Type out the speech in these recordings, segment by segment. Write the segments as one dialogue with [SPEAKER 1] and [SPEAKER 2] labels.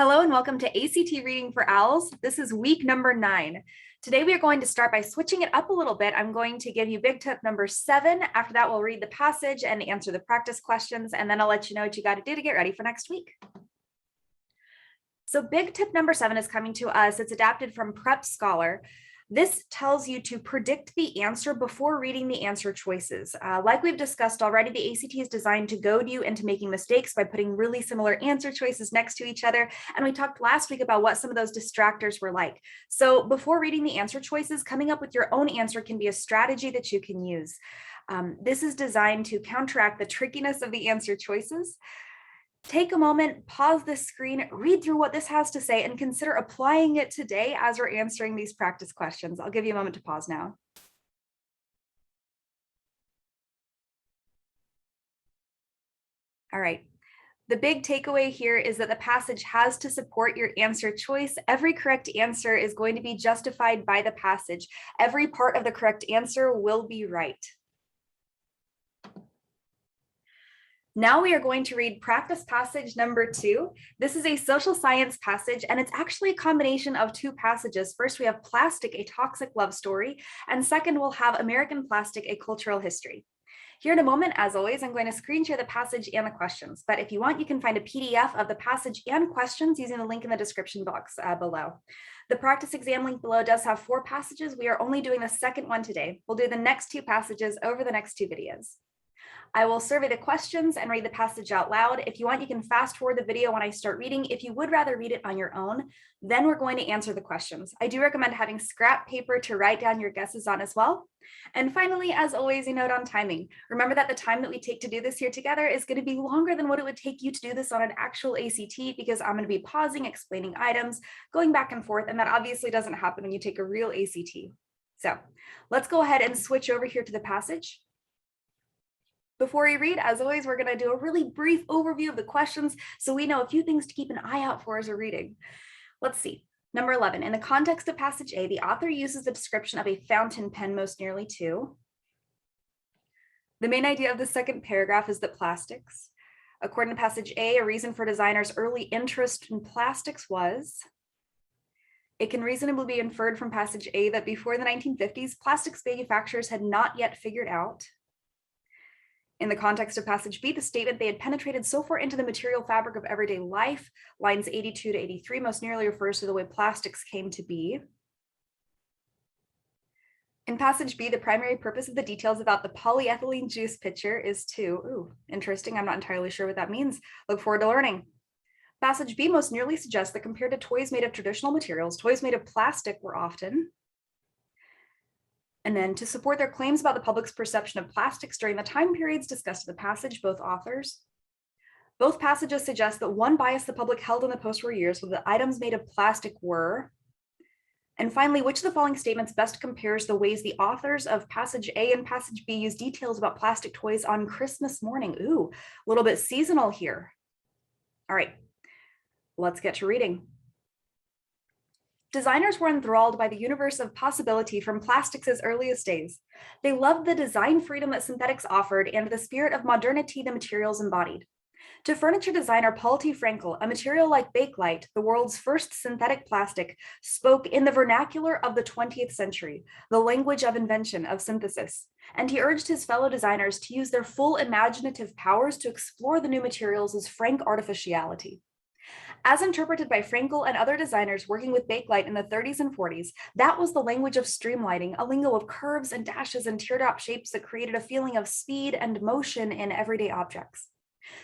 [SPEAKER 1] Hello and welcome to ACT Reading for Owls. This is week number 9. Today we are going to start by switching it up a little bit. I'm going to give you big tip number 7. After that, we'll read the passage and answer the practice questions, and then I'll let you know what you got to do to get ready for next week. So big tip number 7 is coming to us. It's adapted from Prep Scholar. This tells you to predict the answer before reading the answer choices. Like we've discussed already, the ACT is designed to goad you into making mistakes by putting really similar answer choices next to each other. And we talked last week about what some of those distractors were like. So before reading the answer choices, coming up with your own answer can be a strategy that you can use. This is designed to counteract the trickiness of the answer choices. Take a moment, pause this screen, read through what this has to say, and consider applying it today as we're answering these practice questions. I'll give you a moment to pause now. All right. The big takeaway here is that the passage has to support your answer choice. Every correct answer is going to be justified by the passage. Every part of the correct answer will be right. Now we are going to read practice passage number 2. This is a social science passage, and it's actually a combination of 2 passages. First, we have Plastic, a Toxic Love Story, and second, we'll have American Plastic, a Cultural History. Here in a moment, as always, I'm going to screen share the passage and the questions, but if you want, you can find a PDF of the passage and questions using the link in the description box below. The practice exam link below does have 4 passages. We are only doing the second one today. We'll do the next 2 passages over the next 2 videos. I will survey the questions and read the passage out loud. If you want, you can fast forward the video when I start reading. If you would rather read it on your own, then we're going to answer the questions. I do recommend having scrap paper to write down your guesses on as well. And finally, as always, a note on timing. Remember that the time that we take to do this here together is going to be longer than what it would take you to do this on an actual ACT, because I'm going to be pausing, explaining items, going back and forth, and that obviously doesn't happen when you take a real ACT. So let's go ahead and switch over here to the passage. Before we read, as always, we're going to do a really brief overview of the questions so we know a few things to keep an eye out for as we're reading. Let's see. Number 11, in the context of passage A, the author uses the description of a fountain pen most nearly to. The main idea of the second paragraph is that plastics. According to passage A, a reason for designers' early interest in plastics was. It can reasonably be inferred from passage A that before the 1950s, plastics manufacturers had not yet figured out. In the context of passage B, the statement they had penetrated so far into the material fabric of everyday life, lines 82 to 83 most nearly refers to the way plastics came to be. In passage B, the primary purpose of the details about the polyethylene juice pitcher is to, interesting, I'm not entirely sure what that means. Look forward to learning. Passage B most nearly suggests that compared to toys made of traditional materials, toys made of plastic were often. And then to support their claims about the public's perception of plastics during the time periods discussed in the passage, both passages suggest that one bias the public held in the post-war years was that items made of plastic were. And finally, which of the following statements best compares the ways the authors of passage A and passage B use details about plastic toys on Christmas morning? Ooh, a little bit seasonal here. All right, let's get to reading. Designers were enthralled by the universe of possibility from plastics as earliest days. They loved the design freedom that synthetics offered and the spirit of modernity the materials embodied. To furniture designer Paul T. Frankel, a material like Bakelite, the world's first synthetic plastic, spoke in the vernacular of the 20th century, the language of invention, of synthesis, and he urged his fellow designers to use their full imaginative powers to explore the new materials' frank artificiality. As interpreted by Frankel and other designers working with Bakelite in the 30s and 40s, that was the language of streamlining, a lingo of curves and dashes and teardrop shapes that created a feeling of speed and motion in everyday objects.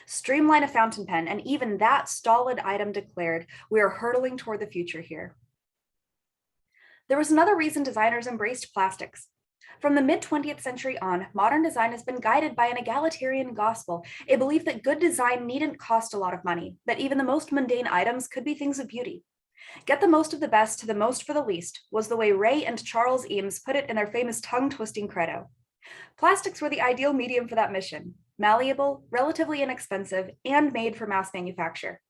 [SPEAKER 1] Streamline a fountain pen, and even that stolid item declared, we are hurtling toward the future here. There was another reason designers embraced plastics. From the mid-20th century on, modern design has been guided by an egalitarian gospel, a belief that good design needn't cost a lot of money, that even the most mundane items could be things of beauty. Get the most of the best to the most for the least was the way Ray and Charles Eames put it in their famous tongue-twisting credo. Plastics were the ideal medium for that mission, malleable, relatively inexpensive, and made for mass manufacture.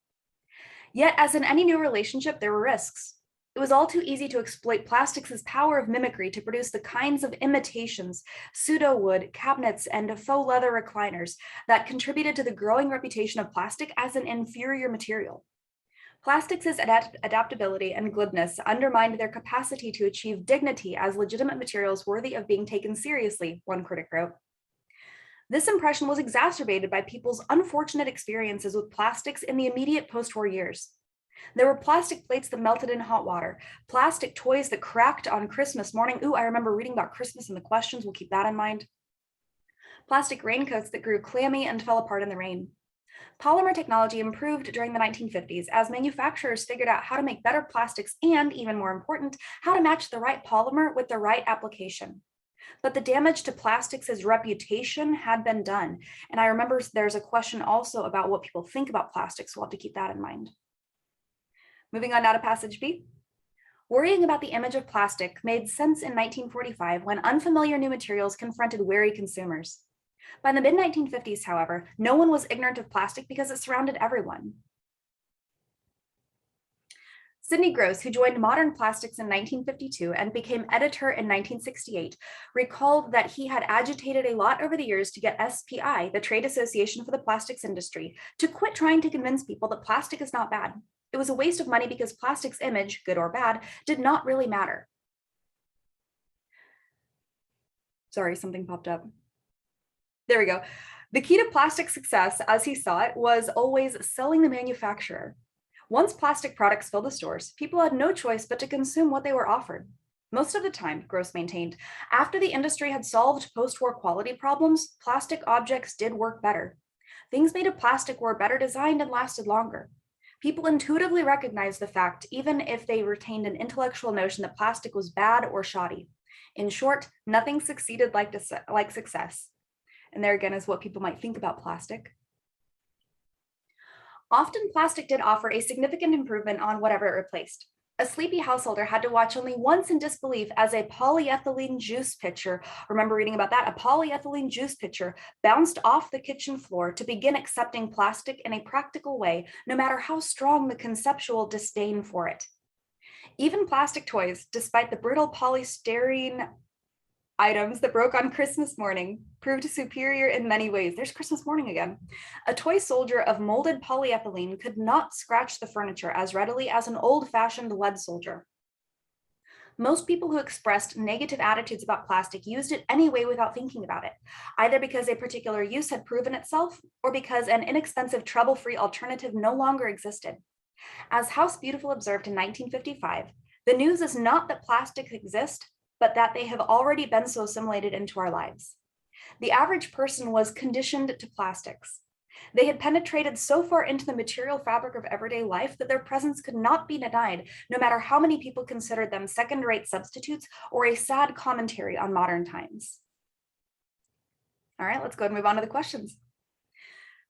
[SPEAKER 1] Yet, as in any new relationship, there were risks. It was all too easy to exploit plastics' power of mimicry to produce the kinds of imitations, pseudo-wood, cabinets, and faux leather recliners that contributed to the growing reputation of plastic as an inferior material. Plastics' adaptability and glibness undermined their capacity to achieve dignity as legitimate materials worthy of being taken seriously, one critic wrote. This impression was exacerbated by people's unfortunate experiences with plastics in the immediate post-war years. There were plastic plates that melted in hot water, plastic toys that cracked on Christmas morning. Ooh, I remember reading about Christmas in the questions. We'll keep that in mind. Plastic raincoats that grew clammy and fell apart in the rain. Polymer technology improved during the 1950s as manufacturers figured out how to make better plastics and, even more important, how to match the right polymer with the right application. But the damage to plastics' reputation had been done. And I remember there's a question also about what people think about plastics, so we'll have to keep that in mind. Moving on now to passage B. Worrying about the image of plastic made sense in 1945 when unfamiliar new materials confronted wary consumers. By the mid-1950s, however, no one was ignorant of plastic because it surrounded everyone. Sidney Gross, who joined Modern Plastics in 1952 and became editor in 1968, recalled that he had agitated a lot over the years to get SPI, the Trade Association for the Plastics Industry, to quit trying to convince people that plastic is not bad. It was a waste of money because plastic's image, good or bad, did not really matter. Sorry, something popped up. There we go. The key to plastic success, as he saw it, was always selling the manufacturer. Once plastic products filled the stores, people had no choice but to consume what they were offered. Most of the time, Gross maintained, after the industry had solved post-war quality problems, plastic objects did work better. Things made of plastic were better designed and lasted longer. People intuitively recognized the fact, even if they retained an intellectual notion that plastic was bad or shoddy. In short, nothing succeeded like success. And there again is what people might think about plastic. Often plastic did offer a significant improvement on whatever it replaced. A sleepy householder had to watch only once in disbelief as a polyethylene juice pitcher, remember reading about that, a polyethylene juice pitcher bounced off the kitchen floor to begin accepting plastic in a practical way, no matter how strong the conceptual disdain for it. Even plastic toys, despite the brittle polystyrene items that broke on Christmas morning, proved superior in many ways. There's Christmas morning again. A toy soldier of molded polyethylene could not scratch the furniture as readily as an old-fashioned lead soldier. Most people who expressed negative attitudes about plastic used it anyway without thinking about it, either because a particular use had proven itself or because an inexpensive, trouble-free alternative no longer existed. As House Beautiful observed in 1955, the news is not that plastics exist, but that they have already been so assimilated into our lives. The average person was conditioned to plastics. They had penetrated so far into the material fabric of everyday life that their presence could not be denied, no matter how many people considered them second-rate substitutes or a sad commentary on modern times. All right, let's go ahead and move on to the questions.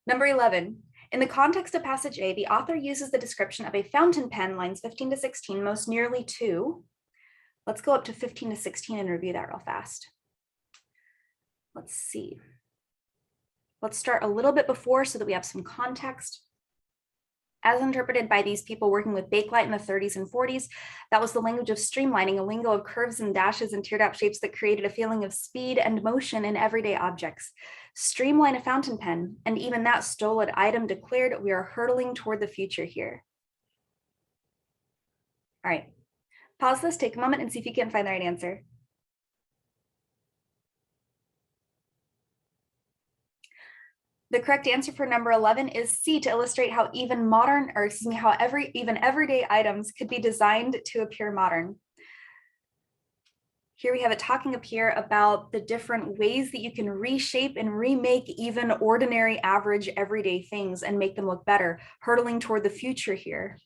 [SPEAKER 1] Number 11. In the context of passage A, the author uses the description of a fountain pen, lines 15 to 16, most nearly to. Let's go up to 15 to 16 and review that real fast. Let's see. Let's start a little bit before so that we have some context. As interpreted by these people working with bakelite in the 30s and 40s, that was the language of streamlining, a lingo of curves and dashes and teardrop shapes that created a feeling of speed and motion in everyday objects. Streamline a fountain pen, and even that stolid item declared, we are hurtling toward the future here. All right. Pause this, take a moment, and see if you can find the right answer. The correct answer for number 11 is C, to illustrate how even everyday items could be designed to appear modern. Here we have it talking up here about the different ways that you can reshape and remake even ordinary, average, everyday things and make them look better, hurtling toward the future here.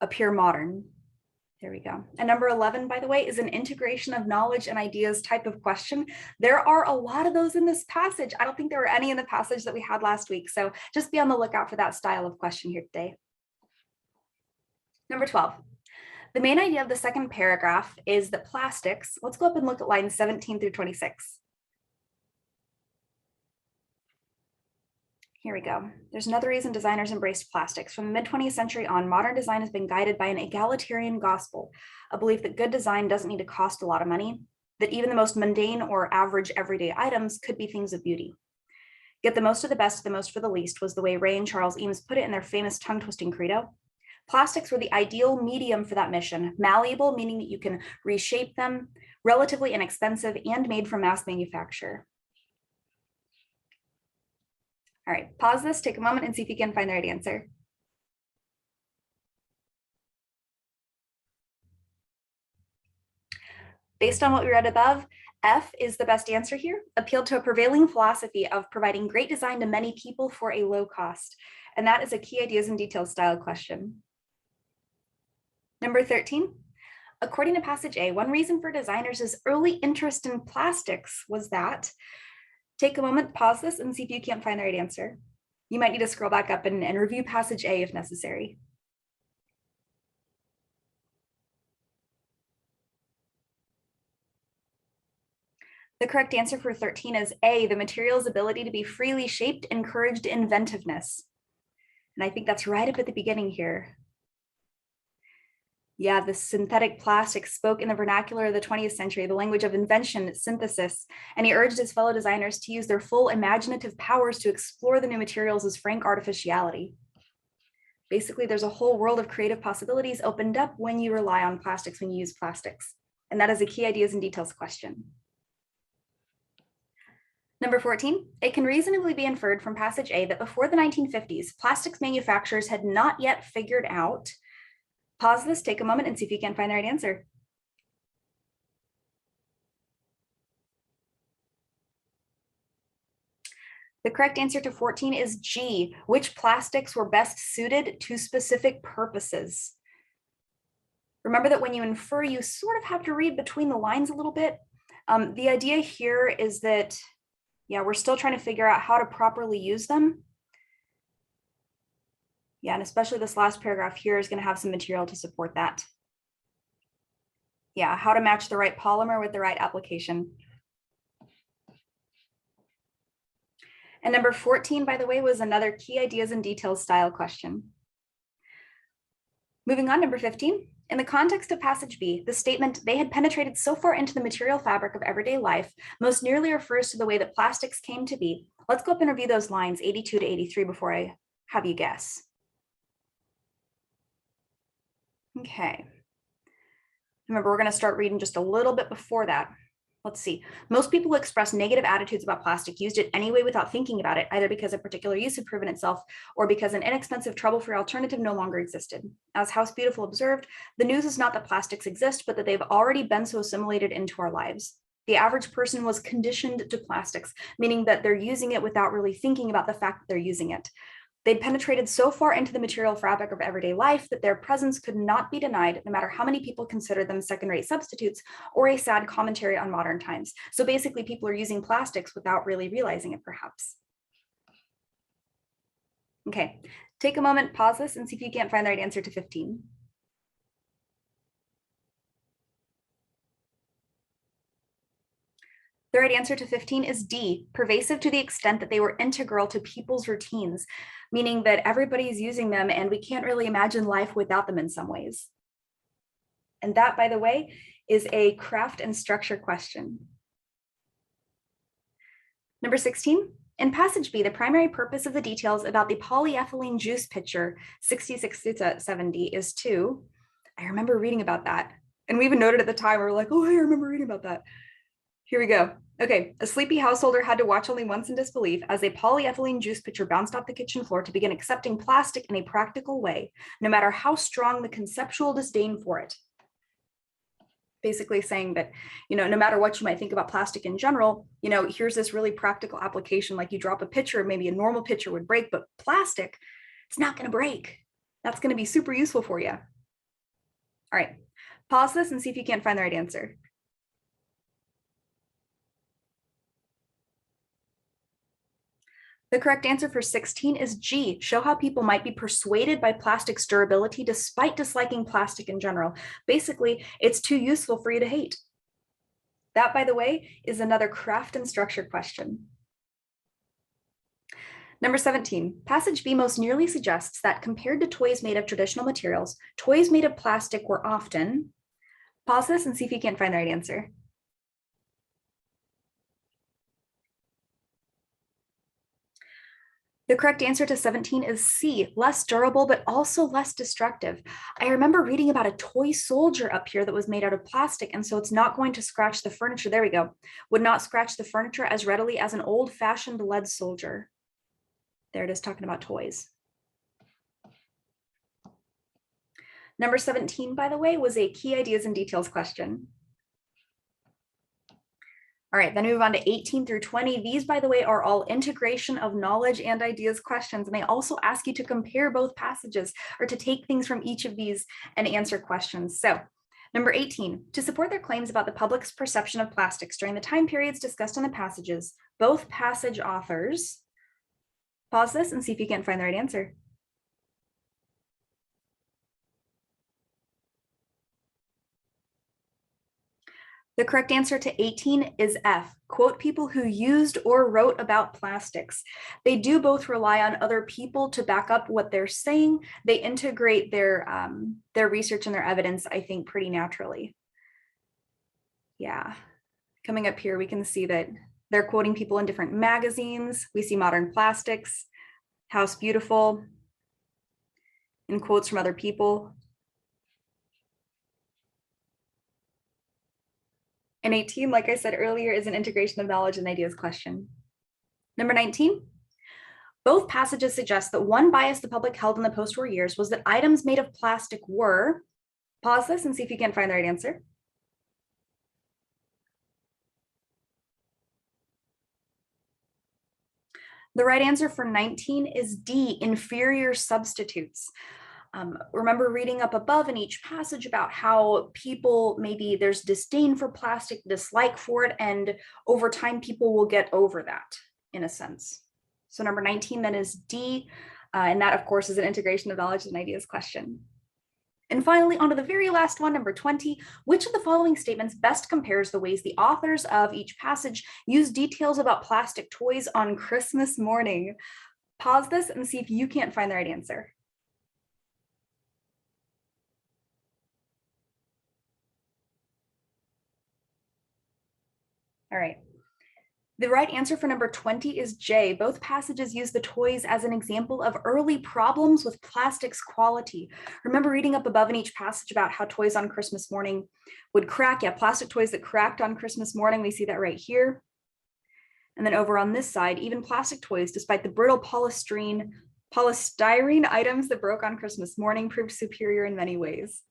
[SPEAKER 1] Appear modern. There we go. And number 11, by the way, is an integration of knowledge and ideas type of question. There are a lot of those in this passage. I don't think there were any in the passage that we had last week. So just be on the lookout for that style of question here today. Number 12. The main idea of the second paragraph is that plastics, let's go up and look at lines 17 through 26. Here we go. There's another reason designers embraced plastics. From the mid-20th century on, modern design has been guided by an egalitarian gospel, a belief that good design doesn't need to cost a lot of money, that even the most mundane or average everyday items could be things of beauty. Get the most of the best, the most for the least was the way Ray and Charles Eames put it in their famous tongue-twisting credo. Plastics were the ideal medium for that mission, malleable, meaning that you can reshape them, relatively inexpensive, and made from mass manufacture. All right, pause this, take a moment, and see if you can find the right answer. Based on what we read above, F is the best answer here, appealed to a prevailing philosophy of providing great design to many people for a low cost. And that is a key ideas and details style question. Number 13, according to passage A, one reason for designers' early interest in plastics was that, take a moment, pause this, and see if you can't find the right answer. You might need to scroll back up and review passage A if necessary. The correct answer for 13 is A, the material's ability to be freely shaped encouraged inventiveness. And I think that's right up at the beginning here. Yeah, the synthetic plastic spoke in the vernacular of the 20th century, the language of invention, synthesis, and he urged his fellow designers to use their full imaginative powers to explore the new materials as frank artificiality. Basically, there's a whole world of creative possibilities opened up when you rely on plastics, when you use plastics. And that is a key ideas and details question. Number 14, it can reasonably be inferred from passage A that before the 1950s, plastics manufacturers had not yet figured out. Pause this, take a moment, and see if you can find the right answer. The correct answer to 14 is G, which plastics were best suited to specific purposes. Remember that when you infer, you sort of have to read between the lines a little bit. The idea here is that, yeah, we're still trying to figure out how to properly use them. Yeah, and especially this last paragraph here is going to have some material to support that. Yeah, how to match the right polymer with the right application. And number 14, by the way, was another key ideas and details style question. Moving on, number 15. In the context of passage B, the statement, they had penetrated so far into the material fabric of everyday life, most nearly refers to the way that plastics came to be. Let's go up and review those lines 82 to 83 before I have you guess. Okay. Remember, we're going to start reading just a little bit before that. Let's see. Most people express negative attitudes about plastic, used it anyway without thinking about it, either because a particular use had proven itself or because an inexpensive, trouble-free alternative no longer existed. As House Beautiful observed, the news is not that plastics exist, but that they've already been so assimilated into our lives. The average person was conditioned to plastics, meaning that they're using it without really thinking about the fact that they're using it. They'd penetrated so far into the material fabric of everyday life that their presence could not be denied, no matter how many people consider them second-rate substitutes or a sad commentary on modern times. So basically, people are using plastics without really realizing it, perhaps. Okay, take a moment, pause this, and see if you can't find the right answer to 15. The right answer to 15 is D, pervasive to the extent that they were integral to people's routines, meaning that everybody's using them and we can't really imagine life without them in some ways. And that, by the way, is a craft and structure question. Number 16, in passage B, the primary purpose of the details about the polyethylene juice pitcher 66 to 70 is to, I remember reading about that. And we even noted at the time, we were like, oh, I remember reading about that. Here we go. Okay, a sleepy householder had to watch only once in disbelief as a polyethylene juice pitcher bounced off the kitchen floor to begin accepting plastic in a practical way, no matter how strong the conceptual disdain for it. Basically saying that, no matter what you might think about plastic in general, here's this really practical application, like you drop a pitcher, maybe a normal pitcher would break, but plastic, it's not going to break. That's going to be super useful for you. All right, pause this and see if you can't find the right answer. The correct answer for 16 is G, show how people might be persuaded by plastic's durability despite disliking plastic in general. Basically, it's too useful for you to hate. That, by the way, is another craft and structure question. Number 17, passage B most nearly suggests that compared to toys made of traditional materials, toys made of plastic were often, pause this and see if you can't find the right answer. The correct answer to 17 is C, less durable, but also less destructive. I remember reading about a toy soldier up here that was made out of plastic, and so it's not going to scratch the furniture. There we go. Would not scratch the furniture as readily as an old-fashioned lead soldier. There it is, talking about toys. Number 17, by the way, was a key ideas and details question. All right, then we move on to 18 through 20. These, by the way, are all integration of knowledge and ideas questions. And they also ask you to compare both passages or to take things from each of these and answer questions. So number 18, to support their claims about the public's perception of plastics during the time periods discussed in the passages, both passage authors, pause this and see if you can't find the right answer. The correct answer to 18 is F, quote people who used or wrote about plastics. They do both rely on other people to back up what they're saying. They integrate their research and their evidence, I think, pretty naturally. Yeah, coming up here, we can see that they're quoting people in different magazines. We see Modern Plastics, House Beautiful, and quotes from other people. And 18, like I said earlier, is an integration of knowledge and ideas question. Number 19, both passages suggest that one bias the public held in the post-war years was that items made of plastic were, pause this and see if you can find the right answer. The right answer for 19 is D, inferior substitutes. Remember reading up above in each passage about how people, maybe there's disdain for plastic, dislike for it, and over time people will get over that in a sense. So number 19 then is D, and that of course is an integration of knowledge and ideas question. And finally, on to the very last one, number 20, which of the following statements best compares the ways the authors of each passage use details about plastic toys on Christmas morning? Pause this and see if you can't find the right answer. All right. The right answer for number 20 is J. Both passages use the toys as an example of early problems with plastic's quality. Remember reading up above in each passage about how toys on Christmas morning would crack. Yeah, plastic toys that cracked on Christmas morning. We see that right here. And then over on this side, even plastic toys, despite the brittle polystyrene items that broke on Christmas morning, proved superior in many ways.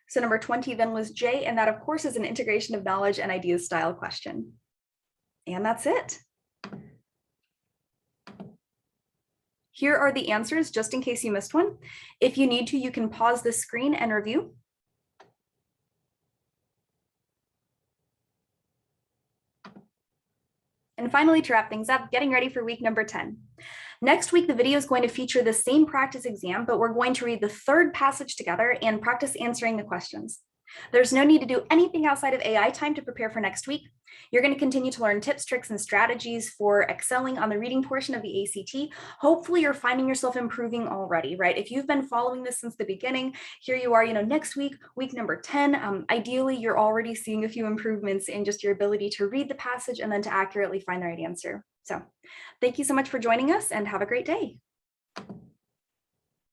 [SPEAKER 1] So number 20 then was J, and that of course is an integration of knowledge and ideas style question. And that's it. Here are the answers, just in case you missed one. If you need to, you can pause the screen and review. And finally, to wrap things up, getting ready for week number 10. Next week, the video is going to feature the same practice exam, but we're going to read the third passage together and practice answering the questions. There's no need to do anything outside of AI time to prepare for next week. You're going to continue to learn tips, tricks, and strategies for excelling on the reading portion of the ACT. Hopefully you're finding yourself improving already, right? If you've been following this since the beginning, here you are, next week, week number 10, ideally you're already seeing a few improvements in just your ability to read the passage and then to accurately find the right answer. So thank you so much for joining us and have a great day.